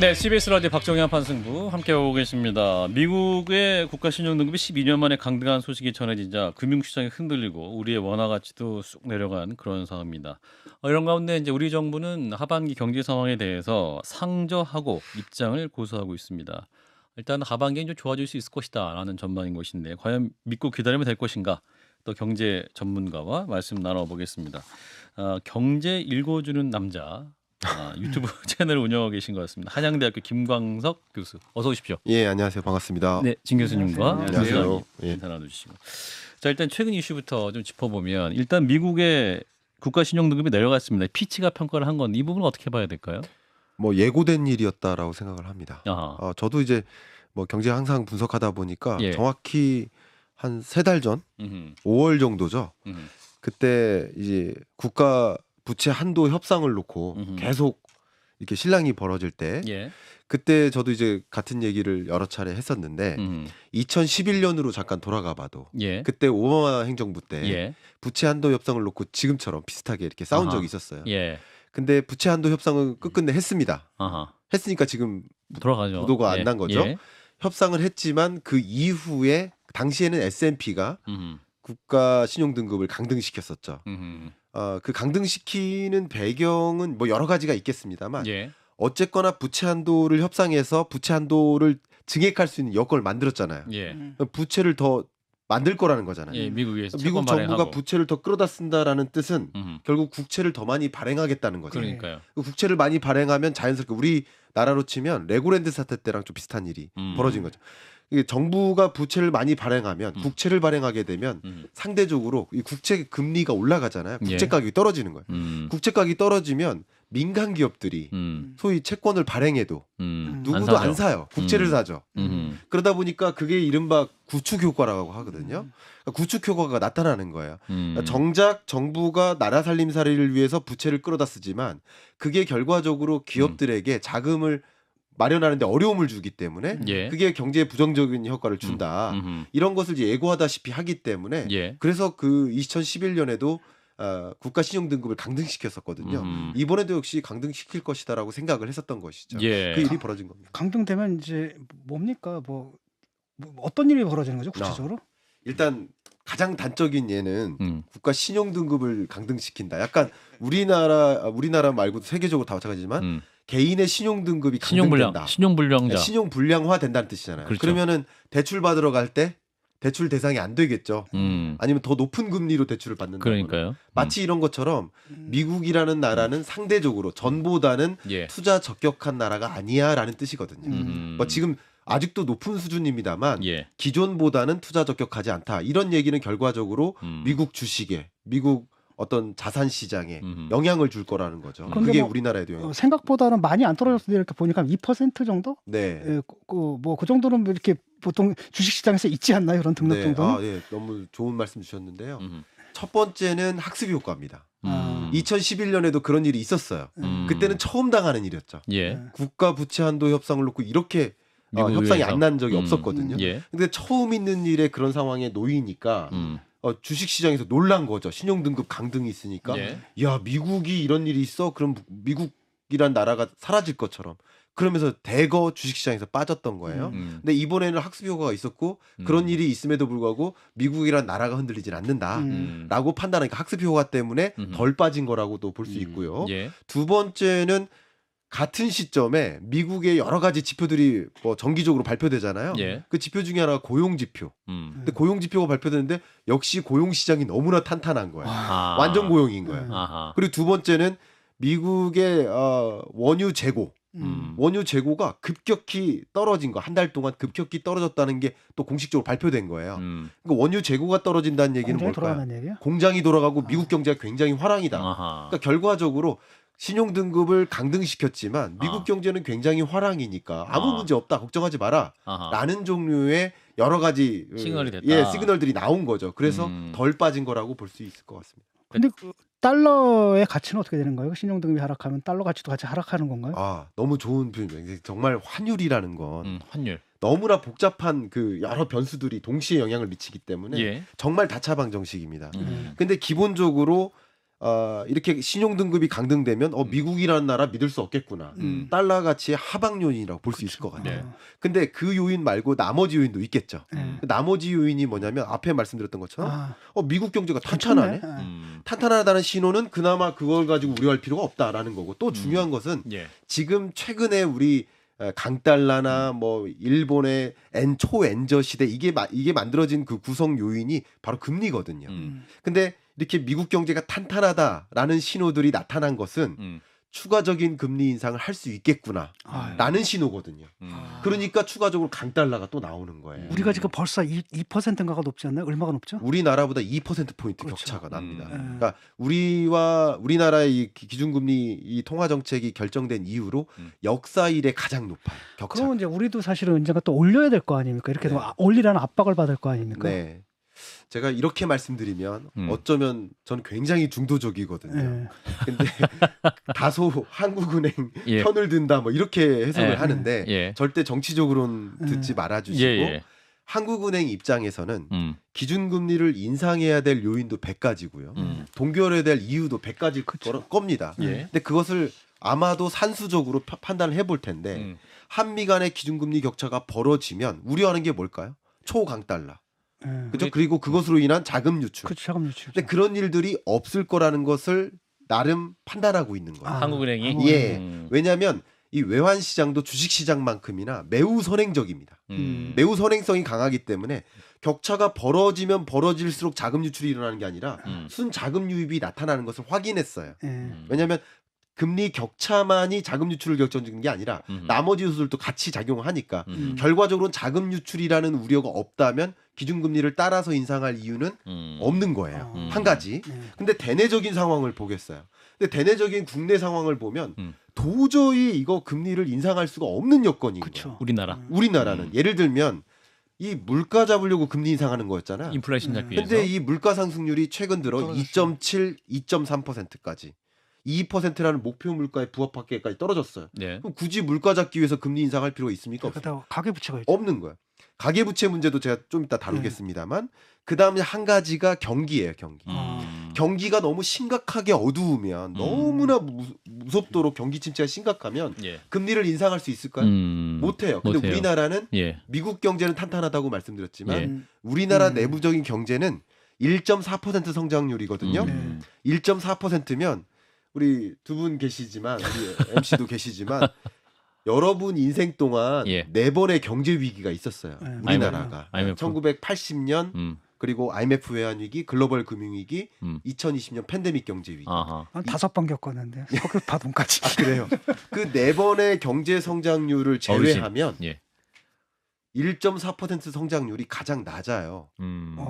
네, CBS 라디오 박정현 판승부 함께하고 계십니다. 미국의 국가 신용등급이 12년 만에 강등한 소식이 전해지자 금융시장이 흔들리고 우리의 원화 가치도 쑥 내려간 그런 상황입니다. 이런 가운데 이제 우리 정부는 하반기 경제 상황에 대해서 상저하고 입장을 고수하고 있습니다. 일단 하반기엔 좀 좋아질 수 있을 것이다라는 전망인 것인데 과연 믿고 기다리면 될 것인가? 또 경제 전문가와 말씀 나눠보겠습니다. 경제 읽어주는 남자. 유튜브 채널을 운영하고 계신 것 같습니다. 한양대학교 김광석 교수, 어서 오십시오. 예, 안녕하세요. 반갑습니다. 네, 진 교수님과 안녕하세요. 예. 인사 나눠주시고. 자, 일단 최근 이슈부터 좀 짚어보면 일단 미국의 국가 신용등급이 내려갔습니다. 피치가 평가를 한 건 이 부분은 어떻게 봐야 될까요? 뭐 예고된 일이었다라고 생각을 합니다. 아하. 저도 이제 뭐 경제 항상 분석하다 보니까 예. 정확히 한 3달 전, 음흠. 5월 정도죠. 음흠. 그때 이제 국가 부채 한도 협상을 놓고 음흠. 계속 이렇게 실랑이 벌어질 때, 예. 그때 저도 이제 같은 얘기를 여러 차례 했었는데 2011년으로 잠깐 돌아가봐도 예. 그때 오바마 행정부 때 예. 부채 한도 협상을 놓고 지금처럼 비슷하게 이렇게 싸운 아하. 적이 있었어요. 예. 근데 부채 한도 협상을 끝끝내 했습니다. 아하. 했으니까 지금 돌아가죠. 부도가 안 예. 난 거죠. 예. 협상을 했지만 그 이후에 당시에는 S&P가 음흠. 국가 신용 등급을 강등시켰었죠. 음흠. 그 강등시키는 배경은 뭐 여러 가지가 있겠습니다만 예. 어쨌거나 부채 한도를 협상해서 부채 한도를 증액할 수 있는 여건을 만들었잖아요. 예. 부채를 더 만들 거라는 거잖아요. 예. 미국에서 미국 채권 정부가 발행하고. 부채를 더 끌어다 쓴다라는 뜻은 음흠. 결국 국채를 더 많이 발행하겠다는 거죠. 그러니까요. 그 국채를 많이 발행하면 자연스럽게 우리 나라로 치면 레고랜드 사태 때랑 좀 비슷한 일이 벌어진 거죠. 이게 정부가 부채를 많이 발행하면 국채를 발행하게 되면 상대적으로 이 국채 금리가 올라가잖아요. 국채 예. 가격이 떨어지는 거예요. 국채 가격이 떨어지면 민간 기업들이 소위 채권을 발행해도 누구도 안 사요. 국채를 사죠. 그러다 보니까 그게 이른바 구축 효과라고 하거든요. 그러니까 구축 효과가 나타나는 거예요. 그러니까 정작 정부가 나라 살림살이를 위해서 부채를 끌어다 쓰지만 그게 결과적으로 기업들에게 자금을 마련하는데 어려움을 주기 때문에 예. 그게 경제에 부정적인 효과를 준다. 이런 것을 이제 예고하다시피 하기 때문에 예. 그래서 그 2011년에도 국가 신용 등급을 강등시켰었거든요. 이번에도 역시 강등시킬 것이다라고 생각을 했었던 것이죠. 예. 그 일이 벌어진 겁니다. 강등되면 이제 뭡니까? 뭐 어떤 일이 벌어지는 거죠 구체적으로? 일단 가장 단적인 예는 국가 신용 등급을 강등시킨다. 약간 우리나라 말고도 세계적으로 다 마찬가지지만 개인의 신용 등급이 강등된다. 신용불량자. 신용 불량화 된다는 뜻이잖아요. 그렇죠. 그러면은 대출 받으러 갈 때 대출 대상이 안 되겠죠. 아니면 더 높은 금리로 대출을 받는다. 그러니까요. 마치 이런 것처럼 미국이라는 나라는 상대적으로 전보다는 예. 투자 적격한 나라가 아니야라는 뜻이거든요. 뭐 지금 아직도 높은 수준입니다만 예. 기존보다는 투자 적격하지 않다. 이런 얘기는 결과적으로 미국 주식에 미국 어떤 자산 시장에 영향을 줄 거라는 거죠. 그런데 그게 뭐, 우리나라에도 영향. 생각보다는 많이 안 떨어졌는데 이렇게 보니까 2% 정도? 네. 뭐 그 정도는 이렇게 보통 주식시장에서 있지 않나요? 그런 등록 네. 정도는? 예. 너무 좋은 말씀 주셨는데요. 첫 번째는 학습 효과입니다. 2011년에도 그런 일이 있었어요. 그때는 처음 당하는 일이었죠. 예. 국가 부채 한도 협상을 놓고 이렇게 미국 협상이 의회에서. 안 난 적이 없었거든요. 예. 근데 처음 있는 일에 그런 상황에 놓이니까 주식 시장에서 놀란 거죠. 신용 등급 강등이 있으니까. 예. 야, 미국이 이런 일이 있어? 그럼 미국이란 나라가 사라질 것처럼. 그러면서 대거 주식 시장에서 빠졌던 거예요. 근데 이번에는 학습 효과가 있었고 그런 일이 있음에도 불구하고 미국이란 나라가 흔들리진 않는다라고 판단하니까 학습 효과 때문에 덜 빠진 거라고도 볼 수 있고요. 예. 두 번째는 같은 시점에 미국의 여러 가지 지표들이 뭐 정기적으로 발표되잖아요. 예. 그 지표 중에 하나가 고용 지표. 근데 고용 지표가 발표되는데 역시 고용 시장이 너무나 탄탄한 거예요. 아하. 완전 고용인 거예요. 아하. 그리고 두 번째는 미국의 원유 재고. 원유 재고가 급격히 떨어진 거. 한 달 동안 급격히 떨어졌다는 게 또 공식적으로 발표된 거예요. 그러니까 원유 재고가 떨어진다는 얘기는 공장이 뭘까요? 돌아가는 얘기야? 공장이 돌아가고 미국 경제가 굉장히 화랑이다. 아하. 그러니까 결과적으로 신용 등급을 강등시켰지만 미국 경제는 굉장히 화랑이니까 아무 문제 없다. 걱정하지 마라. 아하. 라는 종류의 여러 가지 시그널이 됐다. 예, 시그널들이 나온 거죠. 그래서 덜 빠진 거라고 볼 수 있을 것 같습니다. 근데 그 달러의 가치는 어떻게 되는 거예요? 신용등급이 하락하면 달러 가치도 같이 하락하는 건가요? 너무 좋은 표현이에요. 정말 환율이라는 건 환율. 너무나 복잡한 그 여러 변수들이 동시에 영향을 미치기 때문에 예. 정말 다차방정식입니다. 근데 기본적으로 이렇게 신용 등급이 강등되면 미국이라는 나라 믿을 수 없겠구나. 달러 가치의 하방 요인이라고 볼 수 있을 것 같아요. 네. 근데 그 요인 말고 나머지 요인도 있겠죠. 그 나머지 요인이 뭐냐면 앞에 말씀드렸던 것처럼 미국 경제가 탄탄하네. 탄탄하다는 신호는 그나마 그걸 가지고 우려할 필요가 없다라는 거고 또 중요한 것은 예. 지금 최근에 우리 강달러나 뭐 일본의 초엔저 시대 이게 만들어진 그 구성 요인이 바로 금리거든요. 근데 이렇게 미국 경제가 탄탄하다라는 신호들이 나타난 것은 추가적인 금리 인상을 할 수 있겠구나라는 신호거든요. 그러니까 추가적으로 강달러가 또 나오는 거예요. 우리가 지금 벌써 2%인가가 높지 않나요? 얼마가 높죠? 우리나라보다 2%포인트 그렇죠. 격차가 납니다. 네. 그러니까 우리나라의 이 기준금리 이 통화정책이 결정된 이후로 역사 이래 가장 높아요. 격차. 그러면 이제 우리도 사실은 언젠가 또 올려야 될 거 아닙니까? 이렇게 네. 올리라는 압박을 받을 거 아닙니까? 네. 제가 이렇게 말씀드리면 어쩌면 저는 굉장히 중도적이거든요. 네. 근데 다소 한국은행 예. 편을 든다 뭐 이렇게 해석을 예. 하는데 예. 절대 정치적으로는 듣지 말아주시고 예. 한국은행 입장에서는 기준금리를 인상해야 될 요인도 100가지고요. 동결해야 될 이유도 100가지 겁니다. 예. 근데 그것을 아마도 산수적으로 판단을 해볼 텐데 한미 간의 기준금리 격차가 벌어지면 우려하는 게 뭘까요? 초강달러. 그죠? 그리고 그것으로 인한 자금 유출. 그렇죠. 자금 유출. 근데 그런 일들이 없을 거라는 것을 나름 판단하고 있는 거예요. 한국은행이 예. 왜냐하면 이 외환 시장도 주식 시장만큼이나 매우 선행적입니다. 매우 선행성이 강하기 때문에 격차가 벌어지면 벌어질수록 자금 유출이 일어나는 게 아니라 순 자금 유입이 나타나는 것을 확인했어요. 왜냐하면 금리 격차만이 자금 유출을 결정짓는 게 아니라 나머지 요소들도 같이 작용하니까 결과적으로는 자금 유출이라는 우려가 없다면 기준금리를 따라서 인상할 이유는 없는 거예요. 한 가지. 근데 대내적인 상황을 보겠어요. 근데 대내적인 국내 상황을 보면 도저히 이거 금리를 인상할 수가 없는 여건인 거예요. 우리나라는 예를 들면 이 물가 잡으려고 금리 인상하는 거였잖아. 인플레이션 잡기 위해서. 근데 이 물가 상승률이 최근 들어 2.7, 2.3%까지 2%라는 목표 물가에 부합하게까지 떨어졌어요. 네. 그럼 굳이 물가 잡기 위해서 금리 인상할 필요가 있습니까? 그러다가 가계부채가 있죠. 없는 거야. 가계부채 문제도 제가 좀 이따 다루겠습니다만 그다음에 한 가지가 경기예요. 경기. 경기가 너무 심각하게 어두우면 너무나 무섭도록 경기 침체가 심각하면 금리를 인상할 수 있을까요? 못해요. 근데 못해요. 우리나라는 미국 경제는 탄탄하다고 말씀드렸지만 우리나라 내부적인 경제는 1.4% 성장률이거든요. 1.4%면 우리 두 분 계시지만 우리 MC도 계시지만 여러분 인생 동안 네 번의 경제 위기가 있었어요. 우리나라가 IMF. 1980년 그리고 IMF 외환 위기, 글로벌 금융 위기, 2020년 팬데믹 경제 위기. 한 5번 겪었는데 석유 파동까지. 그래요. 그 네 번의 경제 성장률을 제외하면 1.4% 성장률이 가장 낮아요.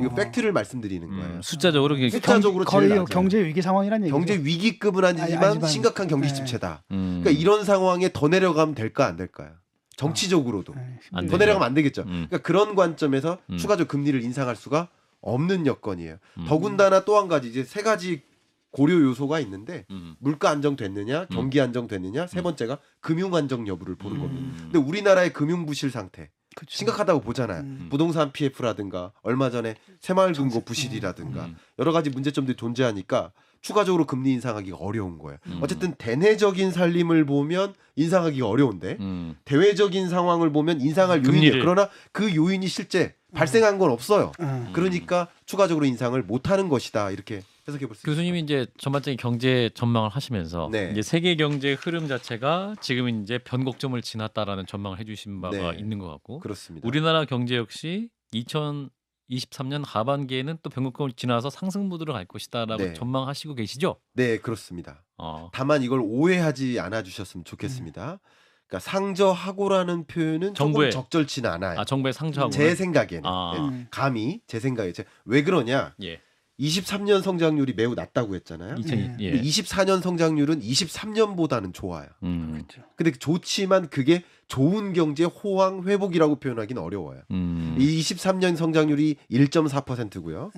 이거 팩트를 말씀드리는 거예요. 숫자적으로 숫자적으로 거의 제일 낮아요. 경제 위기 상황이라는 얘기죠. 경제 위기급은 아니지만 심각한 경기 침체다. 그러니까 이런 상황에 더 내려가면 될까 안 될까요? 정치적으로도 더 내려가면 안 되겠죠. 그러니까 그런 관점에서 추가적 금리를 인상할 수가 없는 여건이에요. 더군다나 또 한 가지 이제 세 가지 고려 요소가 있는데 물가 안정됐느냐, 경기 안정됐느냐, 세 번째가 금융 안정 여부를 보는 겁니다. 근데 우리나라의 금융 부실 상태 그쵸. 심각하다고 보잖아요. 부동산 PF라든가 얼마 전에 새마을금고 부실이라든가 여러 가지 문제점들이 존재하니까 추가적으로 금리 인상하기가 어려운 거예요. 어쨌든 대내적인 살림을 보면 인상하기가 어려운데 대외적인 상황을 보면 인상할 요인이에요. 그러나 그 요인이 실제 발생한 건 없어요. 그러니까 추가적으로 인상을 못하는 것이다. 이렇게 해석해 볼 수 있습니다. 교수님이 이제 전반적인 경제 전망을 하시면서 이제 세계 경제 흐름 자체가 지금은 이제 변곡점을 지났다라는 전망을 해주신 바가 있는 것 같고, 그렇습니다. 우리나라 경제 역시 2023년 하반기에는 또 변곡점을 지나서 상승 모드로 갈 것이다라고 전망하시고 계시죠? 네, 그렇습니다. 다만 이걸 오해하지 않아 주셨으면 좋겠습니다. 그러니까 상저하고라는 표현은 조금 적절치는 않아요. 정부의 상저하고 제 생각에는 감히 제 생각에 왜 그러냐? 23년 성장률이 매우 낮다고 했잖아요. 24년 성장률은 23년보다는 좋아요. 그렇죠. 근데 좋지만 그게 좋은 경제 호황 회복이라고 표현하기는 어려워요. 23년 성장률이 1.4%고요.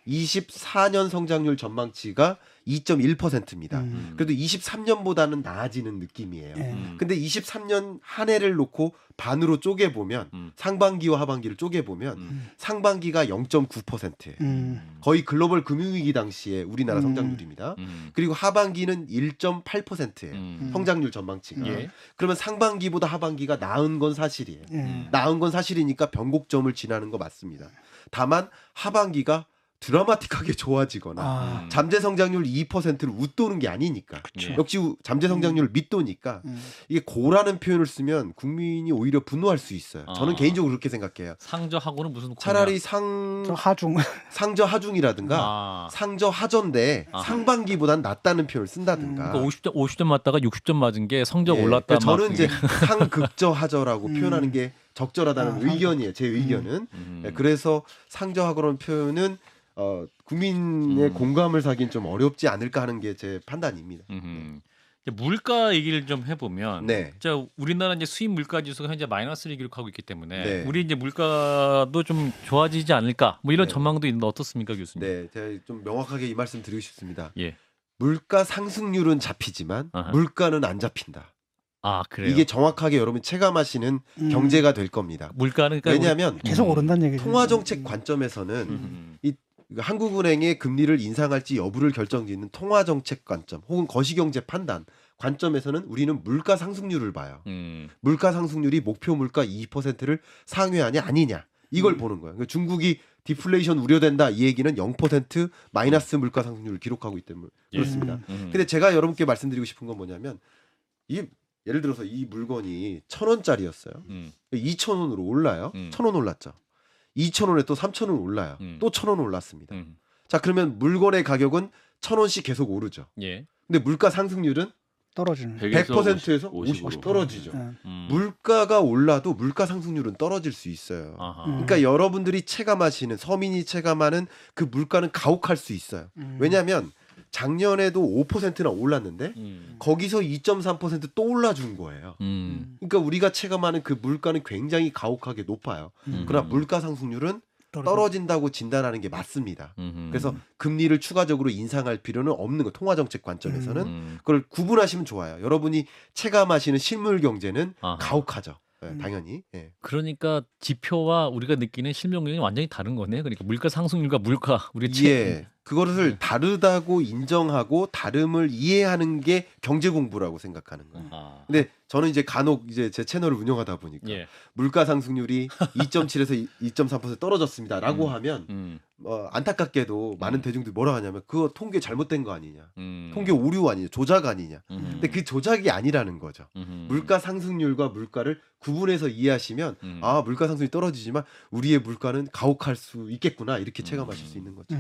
24년 성장률 전망치가 2.1%입니다. 그래도 23년보다는 나아지는 느낌이에요. 근데 23년 한 해를 놓고 반으로 쪼개보면 상반기와 하반기를 쪼개보면 상반기가 0.9%예요. 거의 글로벌 금융위기 당시에 우리나라 성장률입니다. 그리고 하반기는 1.8%예요. 성장률 전망치가. 예. 그러면 상반기보다 하반기가 나은 건 사실이에요. 나은 건 사실이니까 변곡점을 지나는 거 맞습니다. 다만 하반기가 드라마틱하게 좋아지거나 잠재 성장률 2%를 웃도는 게 아니니까. 그쵸. 역시 잠재 성장률 밑도니까 이게 고라는 표현을 쓰면 국민이 오히려 분노할 수 있어요. 저는 개인적으로 그렇게 생각해요. 상저하고는 무슨 고냐? 차라리 저 하중. 상저 하중이라든가 상저 하저인데 상반기보단 낫다는 표현을 쓴다든가. 그러니까 50점 맞다가 60점 맞은 게 성적 올랐다. 그러니까 저는 이제 상극저 하저라고 표현하는 게 적절하다는 의견이에요. 제 의견은. 그래서 상저하고라는 표현은 국민의 공감을 사긴 좀 어렵지 않을까 하는 게 제 판단입니다. 이제 물가 얘기를 좀 해보면, 네. 자 우리나라 이제 수입 물가 지수가 현재 마이너스를 기록하고 있기 때문에 네. 우리 이제 물가도 좀 좋아지지 않을까, 뭐 이런 네. 전망도 있는데 어떻습니까, 교수님? 네, 제가 좀 명확하게 이 말씀 드리고 싶습니다. 예. 물가 상승률은 잡히지만 아하. 물가는 안 잡힌다. 아 그래요. 이게 정확하게 여러분 체감하시는 경제가 될 겁니다. 물가는 그러니까 왜냐하면 계속 오른다는 얘기죠. 통화정책 관점에서는 한국은행의 금리를 인상할지 여부를 결정짓는 통화정책 관점 혹은 거시경제 판단 관점에서는 우리는 물가 상승률을 봐요. 물가 상승률이 목표 물가 2%를 상회하냐 아니냐 이걸 보는 거예요. 그러니까 중국이 디플레이션 우려된다 이 얘기는 0% 마이너스 물가 상승률을 기록하고 있기 때문에 그렇습니다. 근데 제가 여러분께 말씀드리고 싶은 건 뭐냐면 예를 들어서 이 물건이 1,000원짜리였어요. 2,000원으로 올라요. 1,000원 올랐죠. 2,000원에 또 3,000원 올라요. 또 1,000원 올랐습니다. 자 그러면 물건의 가격은 1,000원씩 계속 오르죠. 예. 근데 물가 상승률은 떨어지는. 100%에서 50으로 50 떨어지죠. 네. 물가가 올라도 물가 상승률은 떨어질 수 있어요. 아하. 그러니까 여러분들이 체감하시는 서민이 체감하는 그 물가는 가혹할 수 있어요. 왜냐하면 작년에도 5%나 올랐는데 거기서 2.3% 또 올라준 거예요. 그러니까 우리가 체감하는 그 물가는 굉장히 가혹하게 높아요. 그러나 물가 상승률은 떨어진다고 진단하는 게 맞습니다. 그래서 금리를 추가적으로 인상할 필요는 없는 거. 통화정책 관점에서는 그걸 구분하시면 좋아요. 여러분이 체감하시는 실물 경제는 아하. 가혹하죠. 네, 당연히. 예. 그러니까 지표와 우리가 느끼는 실명률이 완전히 다른 거네. 그러니까 물가 상승률과 물가 우리 예. 그거를 다르다고 인정하고 다름을 이해하는 게 경제 공부라고 생각하는 거예요. 아. 근데 저는 이제 간혹 이제 제 채널을 운영하다 보니까 예. 물가 상승률이 2.7에서 2.3% 떨어졌습니다라고 하면 안타깝게도 많은 대중들이 뭐라 하냐면 그거 통계 잘못된 거 아니냐. 통계 오류 아니냐. 조작 아니냐. 근데 그 조작이 아니라는 거죠. 물가 상승률과 물가를 구분해서 이해하시면 아 물가 상승이 떨어지지만 우리의 물가는 가혹할 수 있겠구나 이렇게 체감하실 수 있는 거죠.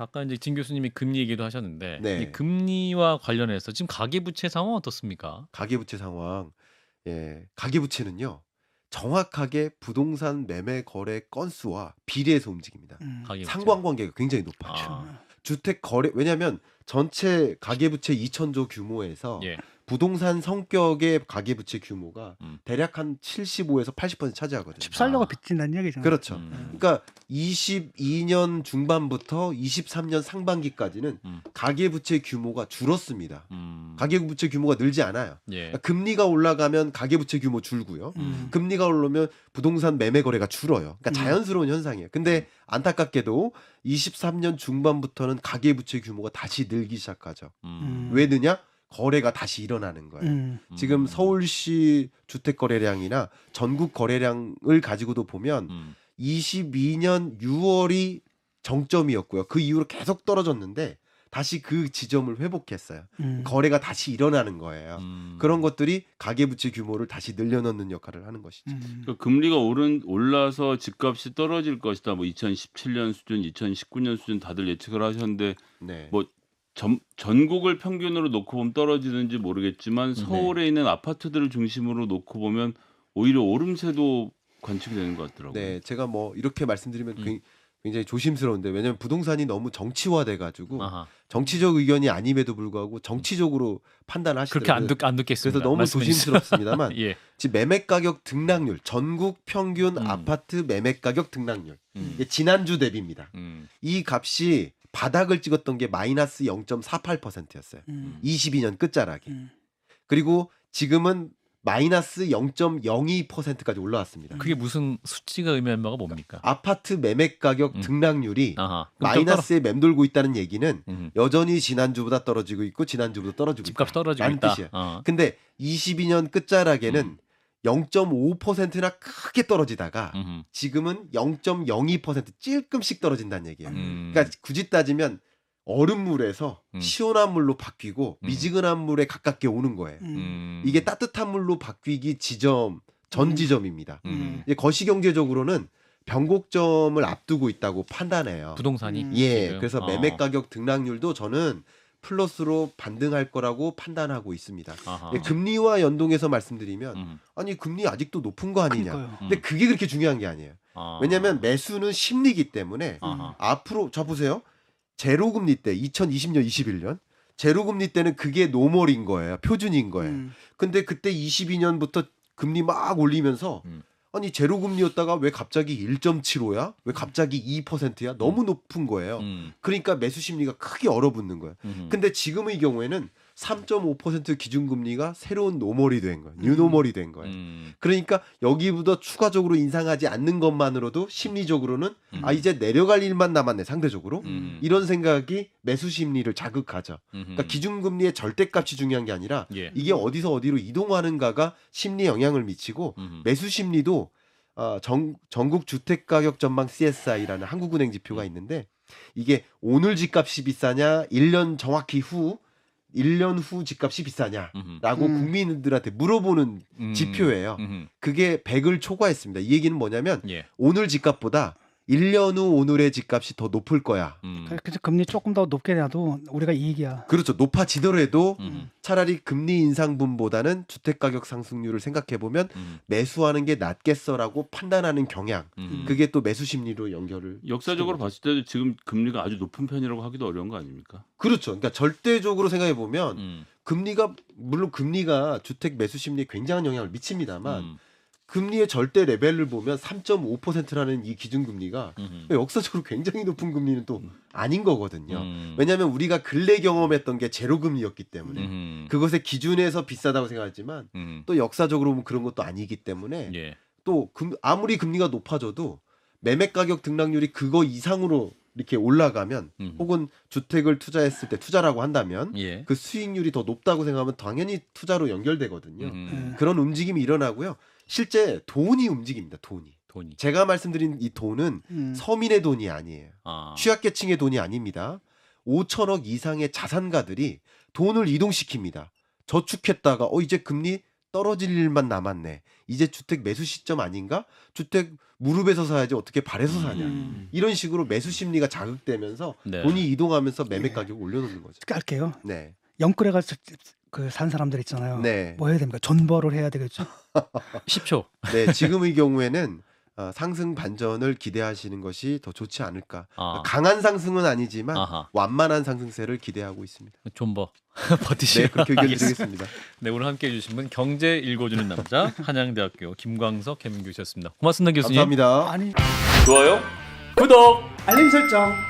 아까 이제 진 교수님이 금리 얘기도 하셨는데 네. 이 금리와 관련해서 지금 가계부채 상황 어떻습니까? 가계부채 상황. 예. 가계부채는요. 정확하게 부동산 매매 거래 건수와 비례해서 움직입니다. 가계부채. 상관관계가 굉장히 높아요. 아. 주택 거래 왜냐하면 전체 가계부채 2,000조 규모에서 예. 부동산 성격의 가계부채 규모가 대략 한 75에서 80% 차지하거든요. 집 살려고 빚진다는 얘기죠. 그렇죠. 그러니까 22년 중반부터 23년 상반기까지는 가계부채 규모가 줄었습니다. 가계부채 규모가 늘지 않아요. 예. 그러니까 금리가 올라가면 가계부채 규모 줄고요. 금리가 오르면 부동산 매매 거래가 줄어요. 그러니까 자연스러운 현상이에요. 근데 안타깝게도 23년 중반부터는 가계부채 규모가 다시 늘기 시작하죠. 왜 느냐? 거래가 다시 일어나는 거예요. 지금 서울시 주택 거래량이나 전국 거래량을 가지고도 보면 22년 6월이 정점이었고요. 그 이후로 계속 떨어졌는데 다시 그 지점을 회복했어요. 거래가 다시 일어나는 거예요. 그런 것들이 가계부채 규모를 다시 늘려놓는 역할을 하는 것이죠. 그러니까 금리가 올라서 집값이 떨어질 것이다. 뭐 2017년 수준, 2019년 수준 다들 예측을 하셨는데 네. 뭐 전국을 평균으로 놓고 보면 떨어지는지 모르겠지만 서울에 있는 아파트들을 중심으로 놓고 보면 오히려 오름세도 관측이 되는 것 같더라고요. 네, 제가 뭐 이렇게 말씀드리면 굉장히 조심스러운데 왜냐하면 부동산이 너무 정치화돼가지고 아하. 정치적 의견이 아님에도 불구하고 정치적으로 판단하시더라고요. 그렇게 안 듣겠습니다. 그래서 너무 말씀해 주세요. 조심스럽습니다만 예. 지금 매매 가격 등락률 전국 평균 아파트 매매 가격 등락률 이게 지난주 대비입니다. 이 값이 바닥을 찍었던 게 마이너스 0.48%였어요. 22년 끝자락에. 그리고 지금은 마이너스 0.02%까지 올라왔습니다. 그게 무슨 수치가 의미하는 바가 뭡니까? 아파트 매매 가격 등락률이 아하. 마이너스에 맴돌고 있다는 얘기는 음. 여전히 지난주보다 떨어지고 있고 지난주보다 떨어지고 집값이 있다. 떨어지고 라는 있다. 뜻이에요. 근데 22년 끝자락에는 0.5%나 크게 떨어지다가 지금은 0.02% 찔끔씩 떨어진다는 얘기예요. 그러니까 굳이 따지면 얼음물에서 시원한 물로 바뀌고 미지근한 물에 가깝게 오는 거예요. 이게 따뜻한 물로 바뀌기 전 지점입니다. 이제 거시경제적으로는 변곡점을 앞두고 있다고 판단해요. 부동산이 예, 지금? 그래서 매매 가격 등락률도 저는 플러스로 반등할 거라고 판단하고 있습니다. 아하. 금리와 연동해서 말씀드리면 아니 금리 아직도 높은 거 아니냐. 그러니까요. 근데 그게 그렇게 중요한 게 아니에요. 왜냐하면 매수는 심리이기 때문에 아하. 앞으로 자 보세요. 제로금리 때 2020년 21년 제로금리 때는 그게 노멀인 거예요. 표준인 거예요. 근데 그때 22년부터 금리 막 올리면서 아니 제로금리였다가 왜 갑자기 1.75야? 왜 갑자기 2%야? 너무 높은 거예요. 그러니까 매수 심리가 크게 얼어붙는 거예요. 근데 지금의 경우에는 3.5% 기준금리가 새로운 노멀이 된 거예요. 뉴노멀이 된 거예요. 그러니까 여기보다 추가적으로 인상하지 않는 것만으로도 심리적으로는 아 이제 내려갈 일만 남았네 상대적으로 이런 생각이 매수 심리를 자극하죠. 그러니까 기준금리의 절대값이 중요한 게 아니라 예. 이게 어디서 어디로 이동하는가가 심리에 영향을 미치고 매수 심리도 전국 주택가격 전망 CSI라는 한국은행 지표가 있는데 이게 오늘 집값이 비싸냐 1년 정확히 후 1년 후 집값이 비싸냐라고 국민들한테 물어보는 지표예요. 그게 100을 초과했습니다. 이 얘기는 뭐냐면 예. 오늘 집값보다 1년 후 오늘의 집값이 더 높을 거야. 그래서 금리 조금 더 높게 내도 우리가 이익이야. 그렇죠. 높아지더라도 차라리 금리 인상분보다는 주택가격 상승률을 생각해 보면 매수하는 게 낫겠어라고 판단하는 경향. 그게 또 매수 심리로 연결을 역사적으로 시키는 거죠. 봤을 때도 지금 금리가 아주 높은 편이라고 하기도 어려운 거 아닙니까? 그렇죠. 그러니까 절대적으로 생각해 보면 금리가 물론 금리가 주택 매수 심리에 굉장한 영향을 미칩니다만 금리의 절대 레벨을 보면 3.5%라는 이 기준금리가 역사적으로 굉장히 높은 금리는 또 아닌 거거든요. 왜냐하면 우리가 근래 경험했던 게 제로금리였기 때문에 그것의 기준에서 비싸다고 생각하지만 또 역사적으로 보면 그런 것도 아니기 때문에 예. 또 아무리 금리가 높아져도 매매 가격 등락률이 그거 이상으로 이렇게 올라가면 혹은 주택을 투자했을 때 투자라고 한다면 예. 그 수익률이 더 높다고 생각하면 당연히 투자로 연결되거든요. 그런 움직임이 일어나고요. 실제 돈이 움직입니다. 돈이. 제가 말씀드린 이 돈은 서민의 돈이 아니에요. 취약계층의 돈이 아닙니다. 5천억 이상의 자산가들이 돈을 이동시킵니다. 저축했다가 이제 금리 떨어질 일만 남았네. 이제 주택 매수 시점 아닌가? 주택 무릎에서 사야지 어떻게 발에서 사냐. 이런 식으로 매수 심리가 자극되면서 네. 돈이 이동하면서 매매 가격을 올려놓는 거죠. 깔게요. 네. 영끌에 가서 산 사람들 있잖아요. 네. 뭐 해야 됩니까? 존버를 해야 되겠죠. 10초. 네, 지금의 경우에는 상승 반전을 기대하시는 것이 더 좋지 않을까. 강한 상승은 아니지만 아하. 완만한 상승세를 기대하고 있습니다. 존버 버티시오. 네, 그렇게 의견 드리겠습니다. 네, 오늘 함께해 주신 분 경제 읽어주는 남자 한양대학교 김광석 개명교수였습니다. 고맙습니다, 교수님. 감사합니다. 아니 좋아요, 구독. 알림 설정.